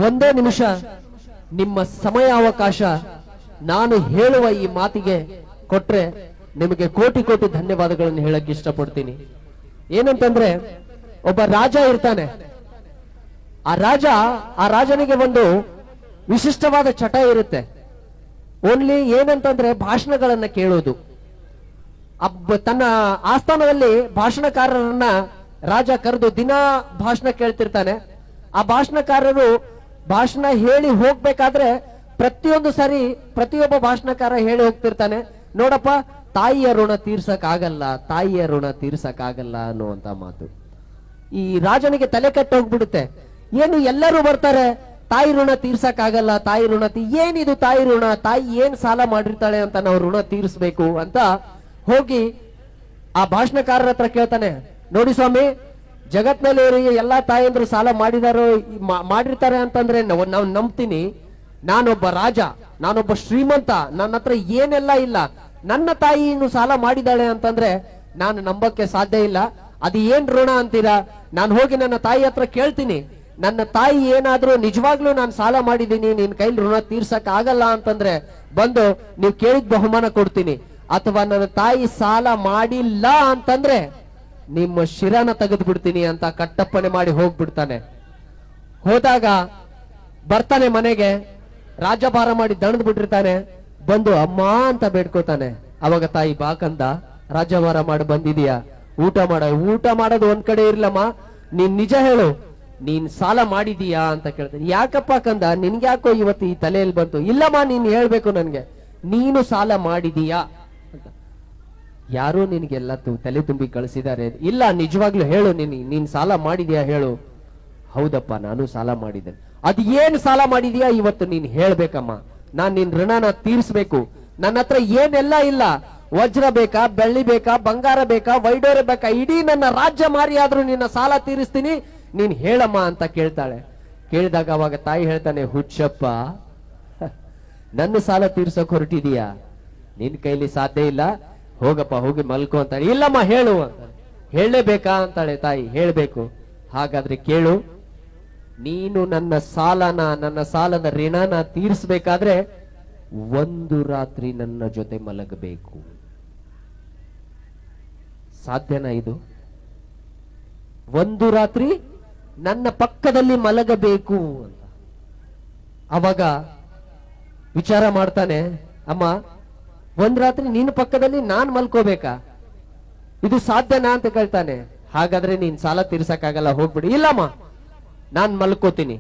ಒಂದೇ ನಿಮಿಷ ನಿಮ್ಮ ಸಮಯಾವಕಾಶ ನಾನು ಹೇಳುವ ಈ ಮಾತಿಗೆ ಕೊಟ್ರೆ ನಿಮಗೆ ಕೋಟಿ ಕೋಟಿ ಧನ್ಯವಾದಗಳನ್ನು ಹೇಳಕ್ ಇಷ್ಟಪಡ್ತೀನಿ. ಏನಂತಂದ್ರೆ, ಒಬ್ಬ ರಾಜ ಇರ್ತಾನೆ. ಆ ರಾಜನಿಗೆ ಒಂದು ವಿಶಿಷ್ಟವಾದ ಚಟ ಇರುತ್ತೆ. ಓನ್ಲಿ ಏನಂತಂದ್ರೆ ಭಾಷಣಗಳನ್ನ ಕೇಳೋದು. ತನ್ನ ಆಸ್ಥಾನದಲ್ಲಿ ಭಾಷಣಕಾರರನ್ನ ರಾಜ ಕರೆದು ದಿನ ಭಾಷಣ ಕೇಳ್ತಿರ್ತಾನೆ. ಆ ಭಾಷಣಕಾರರು ಭಾಷಣ ಹೇಳಿ ಹೋಗ್ಬೇಕಾದ್ರೆ ಪ್ರತಿಯೊಂದು ಸರಿ ಪ್ರತಿಯೊಬ್ಬ ಭಾಷಣಕಾರ ಹೇಳಿ ಹೋಗ್ತಿರ್ತಾನೆ, ನೋಡಪ್ಪ ತಾಯಿಯ ಋಣ ತೀರ್ಸಕ್ ಆಗಲ್ಲ, ತಾಯಿಯ ಋಣ ತೀರ್ಸಕ್ ಆಗಲ್ಲ ಅನ್ನುವಂತ ಮಾತು. ಈ ರಾಜನಿಗೆ ತಲೆ ಕೆಟ್ಟ ಹೋಗ್ಬಿಡುತ್ತೆ. ಏನು ಎಲ್ಲರೂ ಬರ್ತಾರೆ, ತಾಯಿ ಋಣ ತೀರ್ಸಕ್ ಆಗಲ್ಲ, ತಾಯಿ ಋಣ ಏನಿದು ತಾಯಿ ಋಣ, ತಾಯಿ ಏನ್ ಸಾಲ ಮಾಡಿರ್ತಾಳೆ ಅಂತ ನಾವು ಋಣ ತೀರಿಸ್ಬೇಕು ಅಂತ ಹೋಗಿ ಆ ಭಾಷಣಕಾರರ ಹತ್ರ ಕೇಳ್ತಾನೆ, ನೋಡಿ ಸ್ವಾಮಿ, ಜಗತ್ನಲ್ಲಿ ಎಲ್ಲಾ ತಾಯಂದ್ರು ಸಾಲ ಮಾಡಿರ್ತಾರೆ ಅಂತಂದ್ರೆ ನಾವು ನಂಬ್ತೀನಿ. ನಾನೊಬ್ಬ ರಾಜ, ನಾನೊಬ್ಬ ಶ್ರೀಮಂತ, ನನ್ನ ಹತ್ರ ಏನೆಲ್ಲ ಇಲ್ಲ, ನನ್ನ ತಾಯಿ ಇನ್ನು ಸಾಲ ಮಾಡಿದಾಳೆ ಅಂತಂದ್ರೆ ನಾನು ನಂಬಕ್ಕೆ ಸಾಧ್ಯ ಇಲ್ಲ. ಅದು ಏನ್ ಋಣ ಅಂತೀರಾ? ನಾನು ಹೋಗಿ ನನ್ನ ತಾಯಿ ಹತ್ರ ಕೇಳ್ತೀನಿ, ನನ್ನ ತಾಯಿ ಏನಾದ್ರೂ ನಿಜವಾಗ್ಲೂ ನಾನು ಸಾಲ ಮಾಡಿದೀನಿ, ನಿನ್ ಕೈಲಿ ಋಣ ತೀರ್ಸಕ್ ಆಗಲ್ಲ ಅಂತಂದ್ರೆ ಬಂದು ನೀವು ಕೇಳಿದ ಬಹುಮಾನ ಕೊಡ್ತೀನಿ. ಅಥವಾ ನನ್ನ ತಾಯಿ ಸಾಲ ಮಾಡಿಲ್ಲ ಅಂತಂದ್ರೆ ನಿಮ್ಮ ಶಿರನ ತೆಗೆದು ಬಿಡ್ತೀನಿ ಅಂತ ಕಟ್ಟಪ್ಪಣೆ ಮಾಡಿ ಹೋಗ್ಬಿಡ್ತಾನೆ. ಹೋದಾಗ ಬರ್ತಾನೆ ಮನೆಗೆ, ರಾಜಭಾರ ಮಾಡಿ ದಣದ್ ಬಿಟ್ಟಿರ್ತಾನೆ. ಬಂದು ಅಮ್ಮ ಅಂತ ಬೇಡ್ಕೋತಾನೆ. ಅವಾಗ ತಾಯಿ ಬಾಕಂದ, ರಾಜಭಾರ ಮಾಡಿ ಬಂದಿದೀಯಾ, ಊಟ ಮಾಡೋದು ಒಂದ್ ಕಡೆ ಇರ್ಲಮ್ಮ, ನೀನ್ ನಿಜ ಹೇಳು, ನೀನ್ ಸಾಲ ಮಾಡಿದೀಯಾ ಅಂತ ಕೇಳ್ತಾನೆ. ಯಾಕಪ್ಪ ಕಂದ, ನಿನ್ಗ್ಯಾಕೋ ಇವತ್ತು ಈ ತಲೆಯಲ್ಲಿ ಬಂತು? ಇಲ್ಲಮ್ಮ, ನೀನ್ ಹೇಳ್ಬೇಕು ನನ್ಗೆ, ನೀನು ಸಾಲ ಮಾಡಿದೀಯಾ ಅಂತ. ಯಾರೋ ನಿನ್ಗೆಲ್ಲ ತಲೆ ತುಂಬಿ ಕಳಿಸಿದ್ದಾರೆ. ಇಲ್ಲ, ನಿಜವಾಗ್ಲೂ ಹೇಳು, ನೀನ್ ಸಾಲ ಮಾಡಿದ್ಯಾ ಹೇಳು. ಹೌದಪ್ಪ, ನಾನು ಸಾಲ ಮಾಡಿದ್ದೆ. ಅದ್ ಏನ್ ಸಾಲ ಮಾಡಿದ್ಯಾ ಇವತ್ತು ನೀನ್ ಹೇಳ್ಬೇಕಮ್ಮ, ನಾನ್ ನಿನ್ ಋಣನ ತೀರ್ಸ್ಬೇಕು. ನನ್ನ ಹತ್ರ ಏನೆಲ್ಲ ಇಲ್ಲ, ವಜ್ರ ಬೇಕಾ, ಬೆಳ್ಳಿ ಬೇಕಾ, ಬಂಗಾರ ಬೇಕಾ, ವೈಡೂರ್ಯ ಬೇಕಾ, ಇಡೀ ನನ್ನ ರಾಜ್ಯ ಮಾರಿ ಆದ್ರೂ ನಿನ್ನ ಸಾಲ ತೀರಿಸ್ತೀನಿ, ನೀನ್ ಹೇಳಮ್ಮ ಅಂತ ಕೇಳ್ತಾಳೆ. ಕೇಳಿದಾಗ ಅವಾಗ ತಾಯಿ ಹೇಳ್ತಾನೆ, ಹುಚ್ಚಪ್ಪ, ನನ್ನ ಸಾಲ ತೀರ್ಸಕ್ ಹೊರಟಿದೀಯಾ, ನಿನ್ ಕೈಲಿ ಸಾಧ್ಯ ಇಲ್ಲ, ಹೋಗಪ್ಪ ಹೋಗಿ ಮಲ್ಕೋ ಅಂತಾಳೆ. ಇಲ್ಲಮ್ಮ ಹೇಳು ಅಂತ. ಹೇಳಲೇಬೇಕಾ ಅಂತಾಳೆ ತಾಯಿ. ಹೇಳ್ಬೇಕು. ಹಾಗಾದ್ರೆ ಕೇಳು, ನೀನು ನನ್ನ ಸಾಲದ ಋಣನ ತೀರಿಸಬೇಕಾದ್ರೆ ಒಂದು ರಾತ್ರಿ ನನ್ನ ಜೊತೆ ಮಲಗಬೇಕು. ಸಾಧ್ಯನಾ ಇದು? ಒಂದು ರಾತ್ರಿ ನನ್ನ ಪಕ್ಕದಲ್ಲಿ ಮಲಗಬೇಕು ಅಂತ. ಅವಾಗ ವಿಚಾರ ಮಾಡ್ತಾನೆ, ಅಮ್ಮ, ಒಂದ್ ರಾತ್ರಿ ನಿನ್ನ ಪಕ್ಕದಲ್ಲಿ ನಾನ್ ಮಲ್ಕೋಬೇಕಾ? ಇದು ಸಾಧ್ಯನಾ ಅಂತ ಕೇಳ್ತಾನೆ. ಹಾಗಾದ್ರೆ ನೀನ್ ಸಾಲ ತೀರ್ಸಕ್ಕಾಗಲ್ಲ, ಹೋಗ್ಬಿಡಿ. ಇಲ್ಲಮ್ಮ, ನಾನ್ ಮಲ್ಕೋತೀನಿ,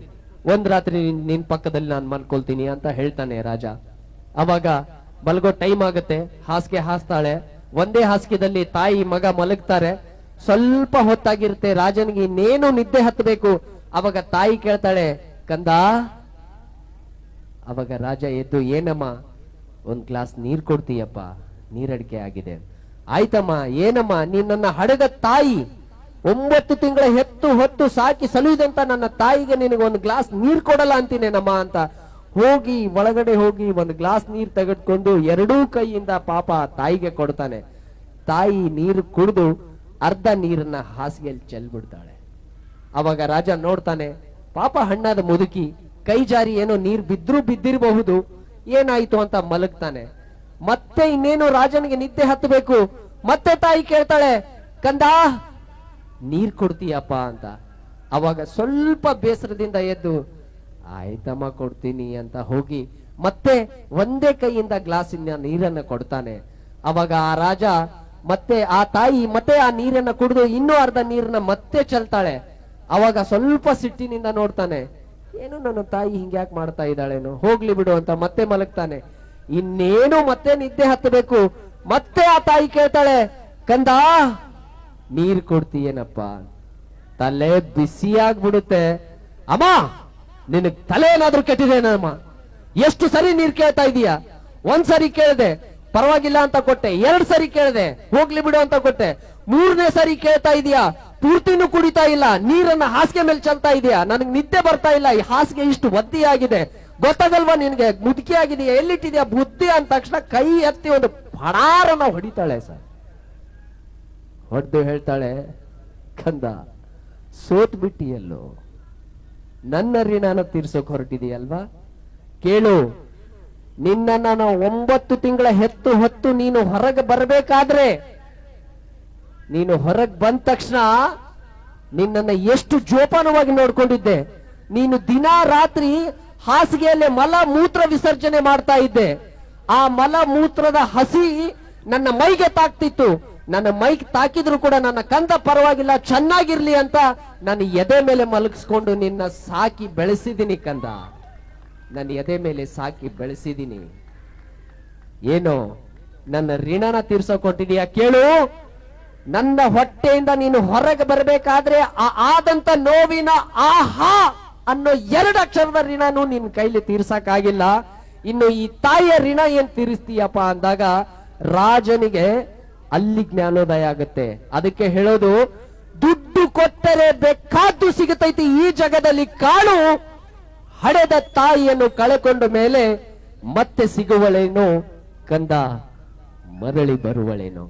ಒಂದ್ ರಾತ್ರಿ ನಿನ್ ಪಕ್ಕದಲ್ಲಿ ನಾನ್ ಮಲ್ಕೊಳ್ತೀನಿ ಅಂತ ಹೇಳ್ತಾನೆ ರಾಜ. ಅವಾಗ ಮಲ್ಗೋ ಟೈಮ್ ಆಗುತ್ತೆ. ಹಾಸಿಗೆ ಹಾಸ್ತಾಳೆ. ಒಂದೇ ಹಾಸಿಗೆದಲ್ಲಿ ತಾಯಿ ಮಗ ಮಲಗ್ತಾರೆ. ಸ್ವಲ್ಪ ಹೊತ್ತಾಗಿರುತ್ತೆ. ರಾಜನಿಗೆ ಇನ್ನೇನು ನಿದ್ದೆ ಹತ್ತಬೇಕು. ಅವಾಗ ತಾಯಿ ಕೇಳ್ತಾಳೆ, ಕಂದ. ಅವಾಗ ರಾಜ ಎದ್ದು, ಏನಮ್ಮ, ಒಂದ್ ಗ್ಲಾಸ್ ನೀರ್ ಕೊಡ್ತೀಯಪ್ಪ, ನೀರಡಿಕೆ ಆಗಿದೆ. ಆಯ್ತಮ್ಮ. ಏನಮ್ಮ, ನೀನ್ ನನ್ನ ಹಡಗ ತಾಯಿ, 9 ತಿಂಗಳ ಹೊತ್ತು ಸಾಕಿ ಸಲುಹಿದಂತ ನನ್ನ ತಾಯಿಗೆ ನಿನಗೆ ಒಂದು ಗ್ಲಾಸ್ ನೀರ್ ಕೊಡಲ್ಲ ಅಂತೀನೇನಮ್ಮ ಅಂತ ಹೋಗಿ ಒಳಗಡೆ ಹೋಗಿ ಒಂದು ಗ್ಲಾಸ್ ನೀರ್ ತೆಗೆದುಕೊಂಡು ಎರಡೂ ಕೈಯಿಂದ ಪಾಪ ತಾಯಿಗೆ ಕೊಡ್ತಾನೆ. ತಾಯಿ ನೀರು ಕುಡಿದು ಅರ್ಧ ನೀರನ್ನ ಹಾಸಿಗೆಯಲ್ಲಿ ಚೆಲ್ಬಿಡ್ತಾಳೆ. ಅವಾಗ ರಾಜ ನೋಡ್ತಾನೆ, ಪಾಪ ಹಣ್ಣಾದ ಮುದುಕಿ, ಕೈ ಜಾರಿ ಏನೋ ನೀರ್ ಬಿದ್ದಿರಬಹುದು, ಏನಾಯ್ತು ಅಂತ ಮಲಗ್ತಾನೆ. ಮತ್ತೆ ಇನ್ನೇನು ರಾಜನಿಗೆ ನಿದ್ದೆ ಹತ್ತಬೇಕು. ಮತ್ತೆ ತಾಯಿ ಕೇಳ್ತಾಳೆ, ಕಂದ, ನೀರ್ ಕೊಡ್ತೀಯಪ್ಪ ಅಂತ. ಅವಾಗ ಸ್ವಲ್ಪ ಬೇಸರದಿಂದ ಎದ್ದು, ಆಯ್ತಮ್ಮ ಕೊಡ್ತೀನಿ ಅಂತ ಹೋಗಿ ಮತ್ತೆ ಒಂದೇ ಕೈಯಿಂದ ಗ್ಲಾಸಿನ ನೀರನ್ನ ಕೊಡ್ತಾನೆ. ಅವಾಗ ಆ ರಾಜ ಮತ್ತೆ ಆ ತಾಯಿ ಮತ್ತೆ ಆ ನೀರನ್ನ ಕುಡಿದು ಇನ್ನೂ ಅರ್ಧ ನೀರನ್ನ ಮತ್ತೆ ಚೆಲ್ತಾಳೆ. ಅವಾಗ ಸ್ವಲ್ಪ ಸಿಟ್ಟಿನಿಂದ ನೋಡ್ತಾನೆ, ಏನು ನನ್ನ ತಾಯಿ ಹಿಂಗ್ಯಾಕ್ ಮಾಡ್ತಾ ಇದ್ದಾಳೇನು, ಹೋಗ್ಲಿ ಬಿಡು ಅಂತ ಮತ್ತೆ ಮಲಗ್ತಾನೆ. ಇನ್ನೇನು ಮತ್ತೆ ನಿದ್ದೆ ಹತ್ತಬೇಕು. ಮತ್ತೆ ಆ ತಾಯಿ ಕೇಳ್ತಾಳೆ, ಕಂದ, ನೀರ್ ಕೊಡ್ತೀಯೇನಪ್ಪ? ತಲೆ ಬಿಸಿಯಾಗ್ಬಿಡುತ್ತೆ. ಅಮ್ಮ, ನಿನಗ್ ತಲೆ ಏನಾದ್ರೂ ಕೆಟ್ಟಿದೇನಮ್ಮ? ಎಷ್ಟು ಸರಿ ನೀರ್ ಕೇಳ್ತಾ ಇದೀಯ? ಒಂದ್ಸರಿ ಕೇಳ್ದೆ, ಪರವಾಗಿಲ್ಲ ಅಂತ ಕೊಟ್ಟೆ. 2 ಸರಿ ಕೇಳ್ದೆ, ಹೋಗ್ಲಿ ಬಿಡು ಅಂತ ಕೊಟ್ಟೆ. 3ನೇ ಸರಿ ಕೇಳ್ತಾ ಇದೀಯಾ, ಪೂರ್ತಿನೂ ಕುಡಿತಾ ಇಲ್ಲ, ನೀರನ್ನ ಹಾಸಿಗೆ ಮೇಲೆ ಚೆಲ್ತಾ ಇದೀಯಾ, ನನಗ್ ನಿದ್ದೆ ಬರ್ತಾ ಇಲ್ಲ, ಈ ಹಾಸಿಗೆ ಇಷ್ಟು ಒದ್ದಿ ಆಗಿದೆ, ಗೊತ್ತಾಗಲ್ವಾ ನಿನ್ಗೆ? ಮುದುಕಿ ಆಗಿದೆಯಾ, ಎಲ್ಲಿಟ್ಟಿದ್ಯಾ ಬುದ್ಧಿ ಅಂದ ತಕ್ಷಣ ಕೈ ಎತ್ತಿ ಒಂದು ಫಡಾರನ ಹೊಡಿತಾಳೆ ಸರ್. ಹೊಡೆದು ಹೇಳ್ತಾಳೆ, ಕಂದ, ಸೋತ್ ಬಿಟ್ಟಿಯಲ್ಲೋ, ನನ್ನ ಋಣನ ತೀರ್ಸೋಕ್ ಹೊರಟಿದೆಯಲ್ವಾ? ಕೇಳು, ನಿನ್ನನ್ನ ನಾವು 9 ತಿಂಗಳ ಹೆತ್ತು ಹೊತ್ತು ನೀನು ಹೊರಗೆ ಬರಬೇಕಾದ್ರೆ, ನೀನು ಹೊರಗೆ ಬಂದ ತಕ್ಷಣ ನಿನ್ನನ್ನ ಎಷ್ಟು ಜೋಪಾನವಾಗಿ ನೋಡ್ಕೊಂಡಿದ್ದೆ. ನೀನು ದಿನ ರಾತ್ರಿ ಹಾಸಿಗೆಯಲ್ಲೇ ಮಲ ಮೂತ್ರ ವಿಸರ್ಜನೆ ಮಾಡ್ತಾ ಇದ್ದೆ. ಆ ಮಲ ಮೂತ್ರದ ಹಸಿ ನನ್ನ ಮೈಗೆ ತಾಕ್ತಿತ್ತು. ನನ್ನ ಮೈಗೆ ತಾಕಿದ್ರು ಕೂಡ ನನ್ನ ಕಂದ ಪರವಾಗಿಲ್ಲ, ಚೆನ್ನಾಗಿರ್ಲಿ ಅಂತ ನಾನು ಎದೆ ಮೇಲೆ ಮಲಗಿಸ್ಕೊಂಡು ನಿನ್ನ ಸಾಕಿ ಬೆಳೆಸಿದ್ದೀನಿ ಕಂದ. ನನ್ನ ಎದೆ ಮೇಲೆ ಸಾಕಿ ಬೆಳೆಸಿದ್ದೀನಿ. ಏನು ನನ್ನ ಋಣನ ತೀರ್ಸೋಕೊಟ್ಟಿದೀಯ? ಕೇಳು, ನನ್ನ ಹೊಟ್ಟೆಯಿಂದ ನೀನು ಹೊರಗೆ ಬರಬೇಕಾದ್ರೆ ಆದಂತ ನೋವಿನ ಆಹಾ ಅನ್ನೋ 2 ಅಕ್ಷರದ ಋಣನು ನಿನ್ನ ಕೈಲಿ ತೀರ್ಸಕ್ಕಾಗಿಲ್ಲ. ಇನ್ನು ಈ ತಾಯಿಯ ಋಣ ಏನ್ ತೀರಿಸ್ತೀಯಪ್ಪ ಅಂದಾಗ ರಾಜನಿಗೆ ಅಲ್ಲಿ ಜ್ಞಾನೋದಯ ಆಗುತ್ತೆ. ಅದಕ್ಕೆ ಹೇಳೋದು, ದುಡ್ಡು ಕೊಟ್ಟರೆ ಬೇಕಾದ್ದು ಸಿಗುತ್ತೈತಿ ಈ ಜಗದಲ್ಲಿ, ಕಾಳು ಹಡೆದ ತಾಯಿಯನ್ನು ಕಳೆಕೊಂಡ ಮೇಲೆ ಮತ್ತೆ ಸಿಗುವಳೇನು ಕಂದ, ಮರಳಿ ಬರುವಳೇನು?